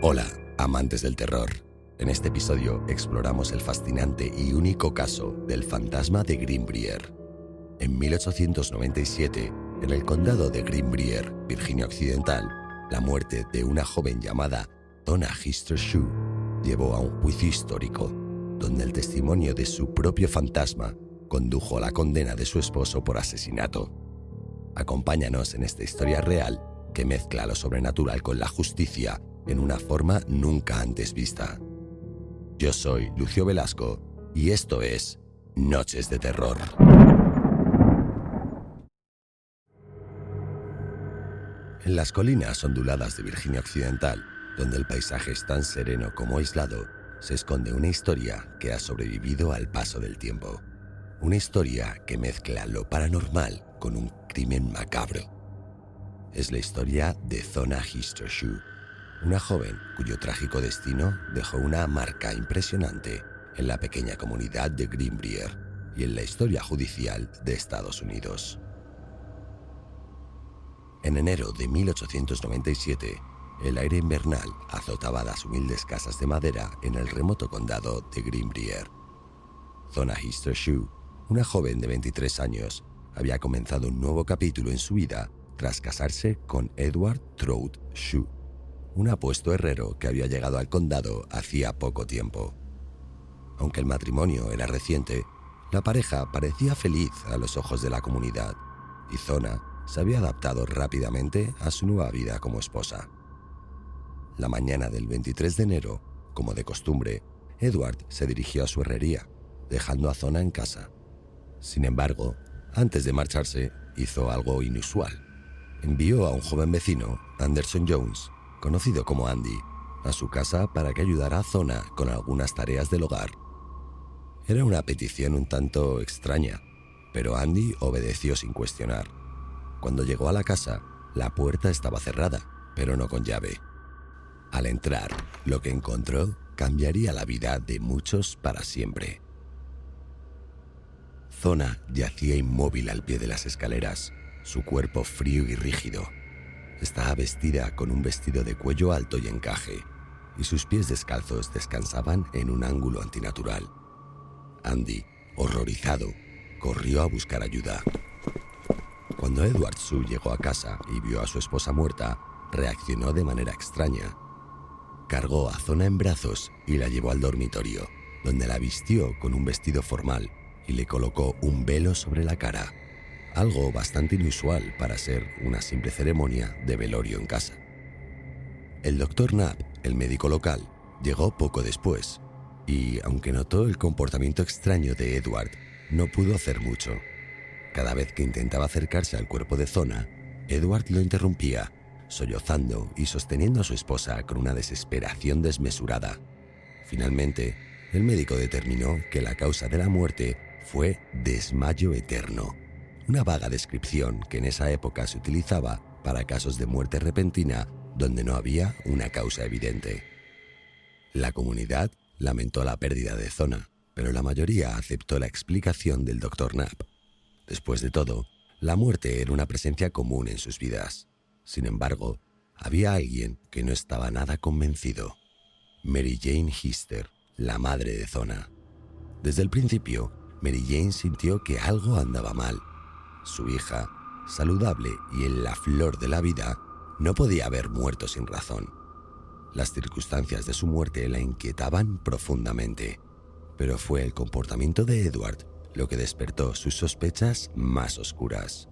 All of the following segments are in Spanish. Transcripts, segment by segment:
Hola, amantes del terror. En este episodio exploramos el fascinante y único caso del fantasma de Greenbrier. En 1897, en el condado de Greenbrier, Virginia Occidental, la muerte de una joven llamada Donna Hister Shue llevó a un juicio histórico, donde el testimonio de su propio fantasma condujo a la condena de su esposo por asesinato. Acompáñanos en esta historia real que mezcla lo sobrenatural con la justicia en una forma nunca antes vista. Yo soy Lucio Velasco y esto es Noches de Terror. En las colinas onduladas de Virginia Occidental, donde el paisaje es tan sereno como aislado, se esconde una historia que ha sobrevivido al paso del tiempo. Una historia que mezcla lo paranormal con un crimen macabro. Es la historia de Donna Hister Shue, una joven cuyo trágico destino dejó una marca impresionante en la pequeña comunidad de Greenbrier y en la historia judicial de Estados Unidos. En enero de 1897, el aire invernal azotaba las humildes casas de madera en el remoto condado de Greenbrier. Donna Hister Shue, una joven de 23 años, había comenzado un nuevo capítulo en su vida tras casarse con Edward Trout Shue, un apuesto herrero que había llegado al condado hacía poco tiempo. Aunque el matrimonio era reciente, la pareja parecía feliz a los ojos de la comunidad y Donna se había adaptado rápidamente a su nueva vida como esposa. La mañana del 23 de enero, como de costumbre, Edward se dirigió a su herrería, dejando a Donna en casa. Sin embargo, antes de marcharse, hizo algo inusual. Envió a un joven vecino, Anderson Jones, conocido como Andy, a su casa para que ayudara a Donna con algunas tareas del hogar. Era una petición un tanto extraña, pero Andy obedeció sin cuestionar. Cuando llegó a la casa, la puerta estaba cerrada, pero no con llave. Al entrar, lo que encontró cambiaría la vida de muchos para siempre. Donna yacía inmóvil al pie de las escaleras, su cuerpo frío y rígido. Estaba vestida con un vestido de cuello alto y encaje, y sus pies descalzos descansaban en un ángulo antinatural. Andy, horrorizado, corrió a buscar ayuda. Cuando Edward Shue llegó a casa y vio a su esposa muerta, reaccionó de manera extraña. Cargó a Donna en brazos y la llevó al dormitorio, donde la vistió con un vestido formal y le colocó un velo sobre la cara, algo bastante inusual para ser una simple ceremonia de velorio en casa. El Dr. Knapp, el médico local, llegó poco después y, aunque notó el comportamiento extraño de Edward, no pudo hacer mucho. Cada vez que intentaba acercarse al cuerpo de Donna, Edward lo interrumpía, sollozando y sosteniendo a su esposa con una desesperación desmesurada. Finalmente, el médico determinó que la causa de la muerte fue desmayo eterno, una vaga descripción que en esa época se utilizaba para casos de muerte repentina donde no había una causa evidente. La comunidad lamentó la pérdida de Donna, pero la mayoría aceptó la explicación del Dr. Knapp. Después de todo, la muerte era una presencia común en sus vidas. Sin embargo, había alguien que no estaba nada convencido: Mary Jane Hister, la madre de Donna. Desde el principio, Mary Jane sintió que algo andaba mal. Su hija, saludable y en la flor de la vida, no podía haber muerto sin razón. Las circunstancias de su muerte la inquietaban profundamente, pero fue el comportamiento de Edward lo que despertó sus sospechas más oscuras.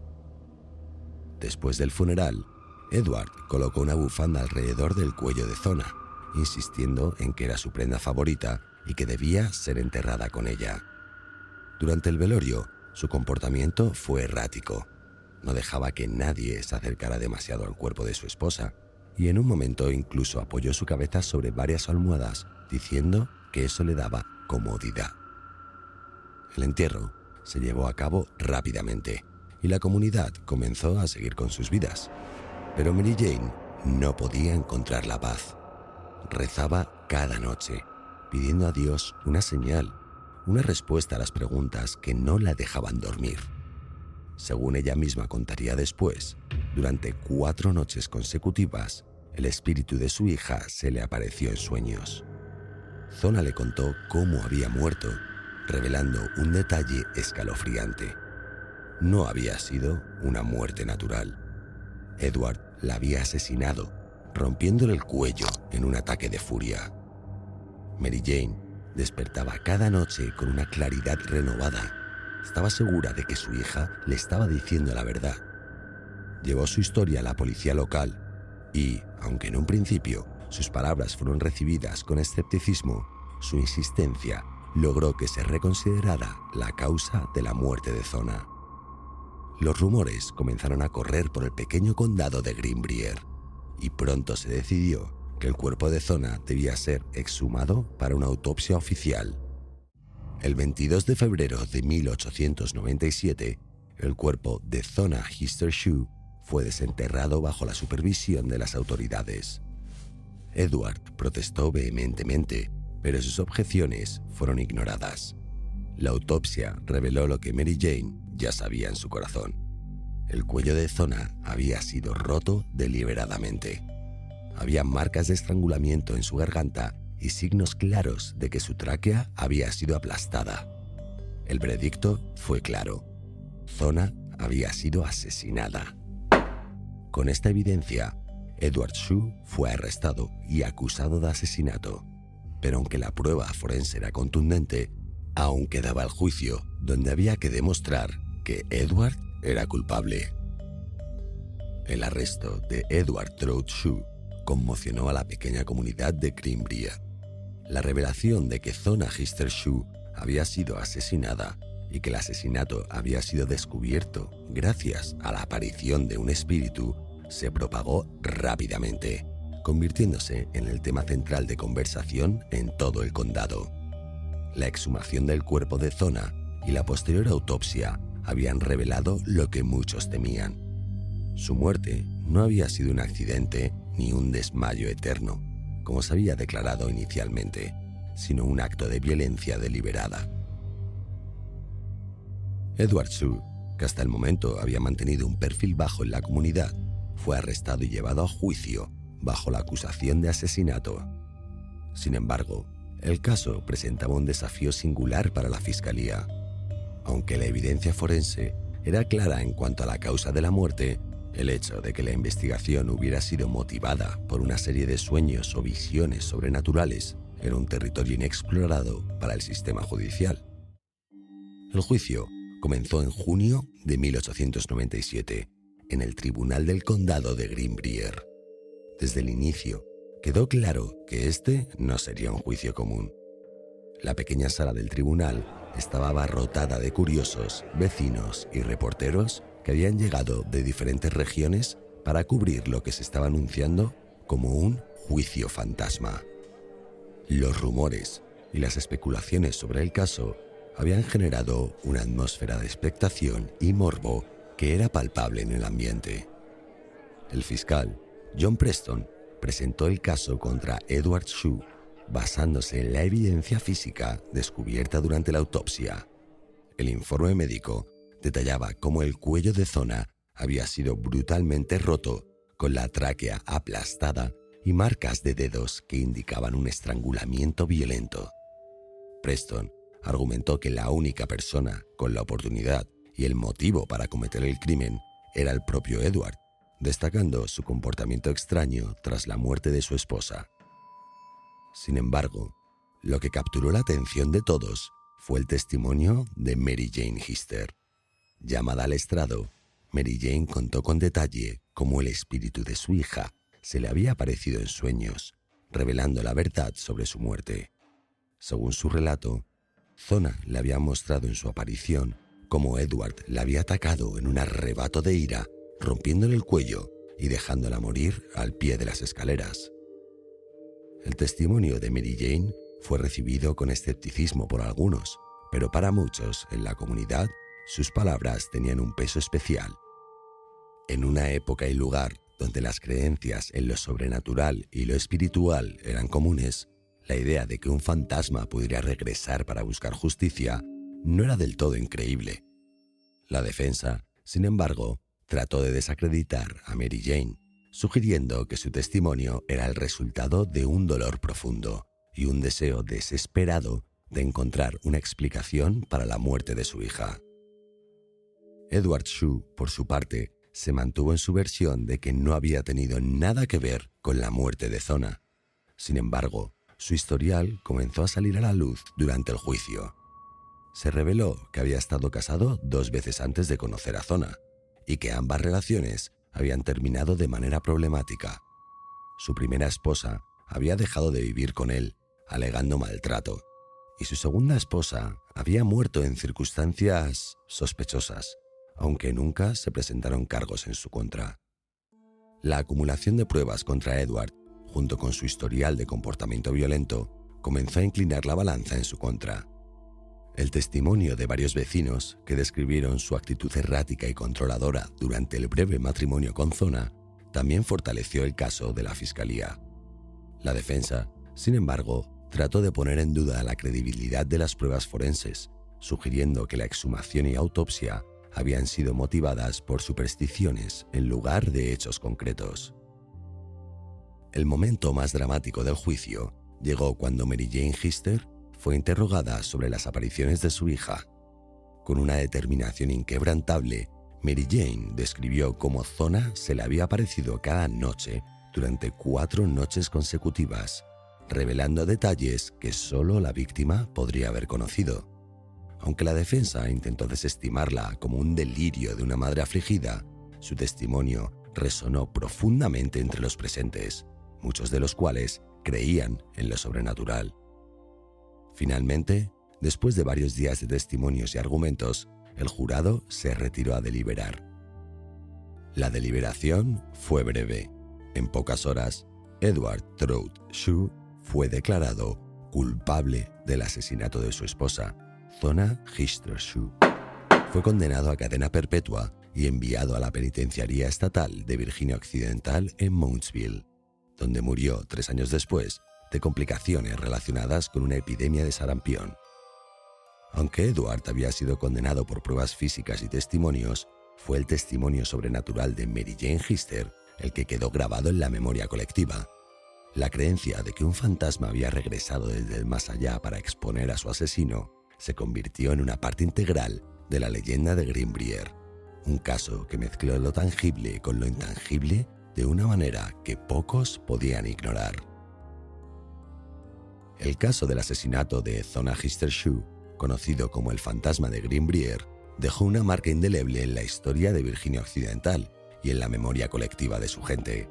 Después del funeral, Edward colocó una bufanda alrededor del cuello de Donna, insistiendo en que era su prenda favorita y que debía ser enterrada con ella. Durante el velorio, su comportamiento fue errático. No dejaba que nadie se acercara demasiado al cuerpo de su esposa y en un momento incluso apoyó su cabeza sobre varias almohadas, diciendo que eso le daba comodidad. El entierro se llevó a cabo rápidamente y la comunidad comenzó a seguir con sus vidas. Pero Mary Jane no podía encontrar la paz. Rezaba cada noche, pidiendo a Dios una señal, una respuesta a las preguntas que no la dejaban dormir. Según ella misma contaría después, durante 4 noches consecutivas, el espíritu de su hija se le apareció en sueños. Zona le contó cómo había muerto, revelando un detalle escalofriante. No había sido una muerte natural. Edward la había asesinado, rompiéndole el cuello en un ataque de furia. Mary Jane despertaba cada noche con una claridad renovada. Estaba segura de que su hija le estaba diciendo la verdad. Llevó su historia a la policía local y, aunque en un principio sus palabras fueron recibidas con escepticismo, su insistencia logró que se reconsiderara la causa de la muerte de Zona. Los rumores comenzaron a correr por el pequeño condado de Greenbrier y pronto se decidió que el cuerpo de Zona debía ser exhumado para una autopsia oficial. El 22 de febrero de 1897, el cuerpo de Zona Histershoe fue desenterrado bajo la supervisión de las autoridades. Edward protestó vehementemente, pero sus objeciones fueron ignoradas. La autopsia reveló lo que Mary Jane ya sabía en su corazón. El cuello de Zona había sido roto deliberadamente. Había marcas de estrangulamiento en su garganta y signos claros de que su tráquea había sido aplastada. El veredicto fue claro. Zona había sido asesinada. Con esta evidencia, Edward Shue fue arrestado y acusado de asesinato. Pero aunque la prueba forense era contundente, aún quedaba el juicio donde había que demostrar que Edward era culpable. El arresto de Edward Trout Shue conmocionó a la pequeña comunidad de Greenbrier. La revelación de que Zona Histershoe había sido asesinada y que el asesinato había sido descubierto gracias a la aparición de un espíritu se propagó rápidamente, convirtiéndose en el tema central de conversación en todo el condado. La exhumación del cuerpo de Zona y la posterior autopsia habían revelado lo que muchos temían. Su muerte no había sido un accidente ni un desmayo eterno, como se había declarado inicialmente, sino un acto de violencia deliberada. Edward Shue, que hasta el momento había mantenido un perfil bajo en la comunidad, fue arrestado y llevado a juicio bajo la acusación de asesinato. Sin embargo, el caso presentaba un desafío singular para la fiscalía. Aunque la evidencia forense era clara en cuanto a la causa de la muerte, el hecho de que la investigación hubiera sido motivada por una serie de sueños o visiones sobrenaturales era un territorio inexplorado para el sistema judicial. El juicio comenzó en junio de 1897 en el Tribunal del Condado de Greenbrier. Desde el inicio, quedó claro que este no sería un juicio común. La pequeña sala del tribunal estaba abarrotada de curiosos, vecinos y reporteros que habían llegado de diferentes regiones para cubrir lo que se estaba anunciando como un juicio fantasma. Los rumores y las especulaciones sobre el caso habían generado una atmósfera de expectación y morbo que era palpable en el ambiente. El fiscal, John Preston, presentó el caso contra Edward Shue basándose en la evidencia física descubierta durante la autopsia. El informe médico detallaba cómo el cuello de Zona había sido brutalmente roto, con la tráquea aplastada y marcas de dedos que indicaban un estrangulamiento violento. Preston argumentó que la única persona con la oportunidad y el motivo para cometer el crimen era el propio Edward, destacando su comportamiento extraño tras la muerte de su esposa. Sin embargo, lo que capturó la atención de todos fue el testimonio de Mary Jane Hister. Llamada al estrado, Mary Jane contó con detalle cómo el espíritu de su hija se le había aparecido en sueños, revelando la verdad sobre su muerte. Según su relato, Zona le había mostrado en su aparición cómo Edward la había atacado en un arrebato de ira, rompiéndole el cuello y dejándola morir al pie de las escaleras. El testimonio de Mary Jane fue recibido con escepticismo por algunos, pero para muchos en la comunidad sus palabras tenían un peso especial. En una época y lugar donde las creencias en lo sobrenatural y lo espiritual eran comunes, la idea de que un fantasma pudiera regresar para buscar justicia no era del todo increíble. La defensa, sin embargo, trató de desacreditar a Mary Jane, sugiriendo que su testimonio era el resultado de un dolor profundo y un deseo desesperado de encontrar una explicación para la muerte de su hija. Edward Shue, por su parte, se mantuvo en su versión de que no había tenido nada que ver con la muerte de Zona. Sin embargo, su historial comenzó a salir a la luz durante el juicio. Se reveló que había estado casado 2 veces antes de conocer a Zona y que ambas relaciones habían terminado de manera problemática. Su primera esposa había dejado de vivir con él, alegando maltrato, y su segunda esposa había muerto en circunstancias sospechosas, aunque nunca se presentaron cargos en su contra. La acumulación de pruebas contra Edward, junto con su historial de comportamiento violento, comenzó a inclinar la balanza en su contra. El testimonio de varios vecinos que describieron su actitud errática y controladora durante el breve matrimonio con Zona también fortaleció el caso de la fiscalía. La defensa, sin embargo, trató de poner en duda la credibilidad de las pruebas forenses, sugiriendo que la exhumación y autopsia habían sido motivadas por supersticiones en lugar de hechos concretos. El momento más dramático del juicio llegó cuando Mary Jane Hister fue interrogada sobre las apariciones de su hija. Con una determinación inquebrantable, Mary Jane describió cómo Zona se le había aparecido cada noche durante 4 noches consecutivas, revelando detalles que solo la víctima podría haber conocido. Aunque la defensa intentó desestimarla como un delirio de una madre afligida, su testimonio resonó profundamente entre los presentes, muchos de los cuales creían en lo sobrenatural. Finalmente, después de varios días de testimonios y argumentos, el jurado se retiró a deliberar. La deliberación fue breve. En pocas horas, Edward Trout Shue fue declarado culpable del asesinato de su esposa, Zona Hister Shue. Fue condenado a cadena perpetua y enviado a la penitenciaría estatal de Virginia Occidental en Moundsville, donde murió 3 años después de complicaciones relacionadas con una epidemia de sarampión. Aunque Edward había sido condenado por pruebas físicas y testimonios, fue el testimonio sobrenatural de Mary Jane Hister el que quedó grabado en la memoria colectiva. La creencia de que un fantasma había regresado desde el más allá para exponer a su asesino se convirtió en una parte integral de la leyenda de Greenbrier, un caso que mezcló lo tangible con lo intangible de una manera que pocos podían ignorar. El caso del asesinato de Zona Hister Shue, conocido como el fantasma de Greenbrier, dejó una marca indeleble en la historia de Virginia Occidental y en la memoria colectiva de su gente.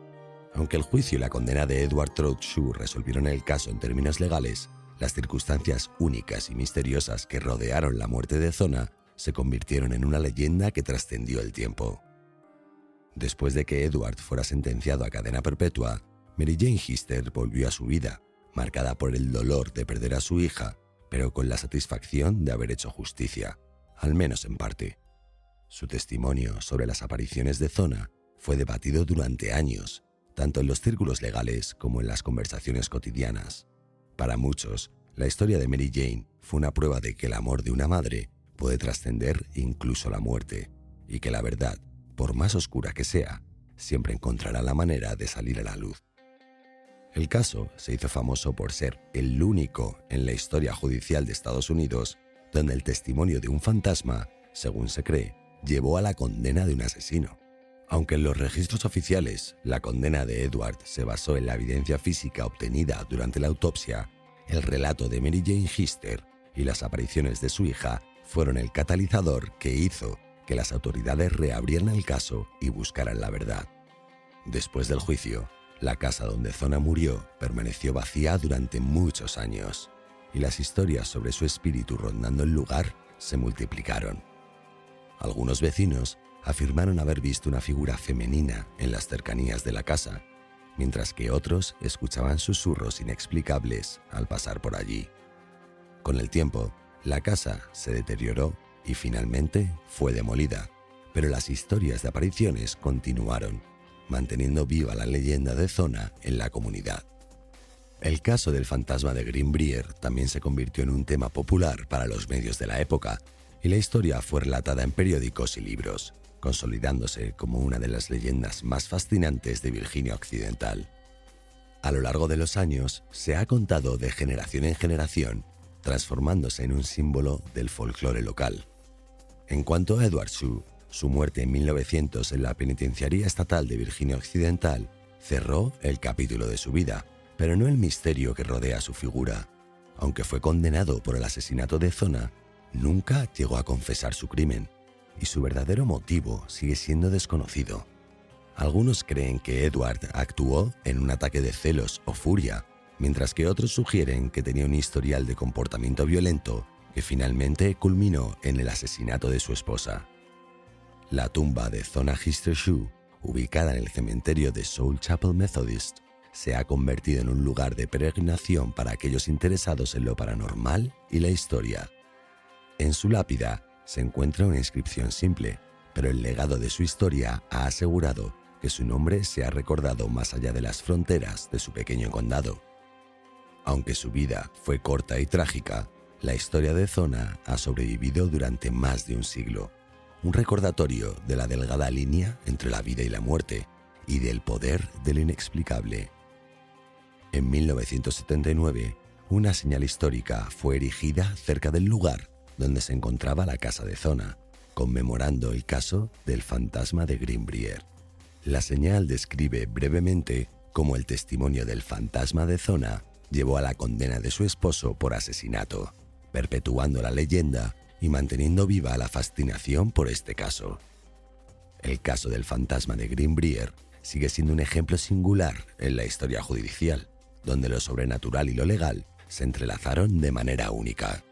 Aunque el juicio y la condena de Edward Trout Shue resolvieron el caso en términos legales, las circunstancias únicas y misteriosas que rodearon la muerte de Zona se convirtieron en una leyenda que trascendió el tiempo. Después de que Edward fuera sentenciado a cadena perpetua, Mary Jane Hister volvió a su vida, marcada por el dolor de perder a su hija, pero con la satisfacción de haber hecho justicia, al menos en parte. Su testimonio sobre las apariciones de Zona fue debatido durante años, tanto en los círculos legales como en las conversaciones cotidianas. Para muchos, la historia de Mary Jane fue una prueba de que el amor de una madre puede trascender incluso la muerte, y que la verdad, por más oscura que sea, siempre encontrará la manera de salir a la luz. El caso se hizo famoso por ser el único en la historia judicial de Estados Unidos donde el testimonio de un fantasma, según se cree, llevó a la condena de un asesino. Aunque en los registros oficiales la condena de Edward se basó en la evidencia física obtenida durante la autopsia, el relato de Mary Jane Hister y las apariciones de su hija fueron el catalizador que hizo que las autoridades reabrieran el caso y buscaran la verdad. Después del juicio, la casa donde Zona murió permaneció vacía durante muchos años, y las historias sobre su espíritu rondando el lugar se multiplicaron. Algunos vecinos afirmaron haber visto una figura femenina en las cercanías de la casa, mientras que otros escuchaban susurros inexplicables al pasar por allí. Con el tiempo, la casa se deterioró y finalmente fue demolida, pero las historias de apariciones continuaron, manteniendo viva la leyenda de Zona en la comunidad. El caso del fantasma de Greenbrier también se convirtió en un tema popular para los medios de la época, y la historia fue relatada en periódicos y libros. consolidándose como una de las leyendas más fascinantes de Virginia Occidental. A lo largo de los años, se ha contado de generación en generación, transformándose en un símbolo del folclore local. En cuanto a Edward Shue, su muerte en 1900 en la Penitenciaría Estatal de Virginia Occidental cerró el capítulo de su vida, pero no el misterio que rodea su figura. Aunque fue condenado por el asesinato de Zona, nunca llegó a confesar su crimen, y su verdadero motivo sigue siendo desconocido. Algunos creen que Edward actuó en un ataque de celos o furia, mientras que otros sugieren que tenía un historial de comportamiento violento que finalmente culminó en el asesinato de su esposa. La tumba de Zona Hister Shue, ubicada en el cementerio de Soul Chapel Methodist, se ha convertido en un lugar de peregrinación para aquellos interesados en lo paranormal y la historia. En su lápida se encuentra una inscripción simple, pero el legado de su historia ha asegurado que su nombre se ha recordado más allá de las fronteras de su pequeño condado. Aunque su vida fue corta y trágica, la historia de Zona ha sobrevivido durante más de un siglo, un recordatorio de la delgada línea entre la vida y la muerte y del poder de lo inexplicable. En 1979, una señal histórica fue erigida cerca del lugar donde se encontraba la casa de Zona, conmemorando el caso del fantasma de Greenbrier. La señal describe brevemente cómo el testimonio del fantasma de Zona llevó a la condena de su esposo por asesinato, perpetuando la leyenda y manteniendo viva la fascinación por este caso. El caso del fantasma de Greenbrier sigue siendo un ejemplo singular en la historia judicial, donde lo sobrenatural y lo legal se entrelazaron de manera única.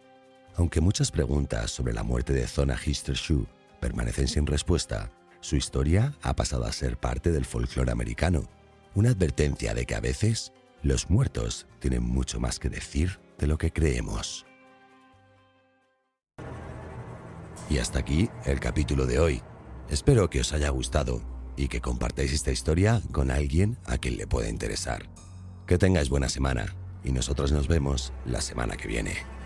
Aunque muchas preguntas sobre la muerte de Zona Hister Shue permanecen sin respuesta, su historia ha pasado a ser parte del folclore americano, una advertencia de que a veces los muertos tienen mucho más que decir de lo que creemos. Y hasta aquí el capítulo de hoy. Espero que os haya gustado y que compartáis esta historia con alguien a quien le pueda interesar. Que tengáis buena semana y nosotros nos vemos la semana que viene.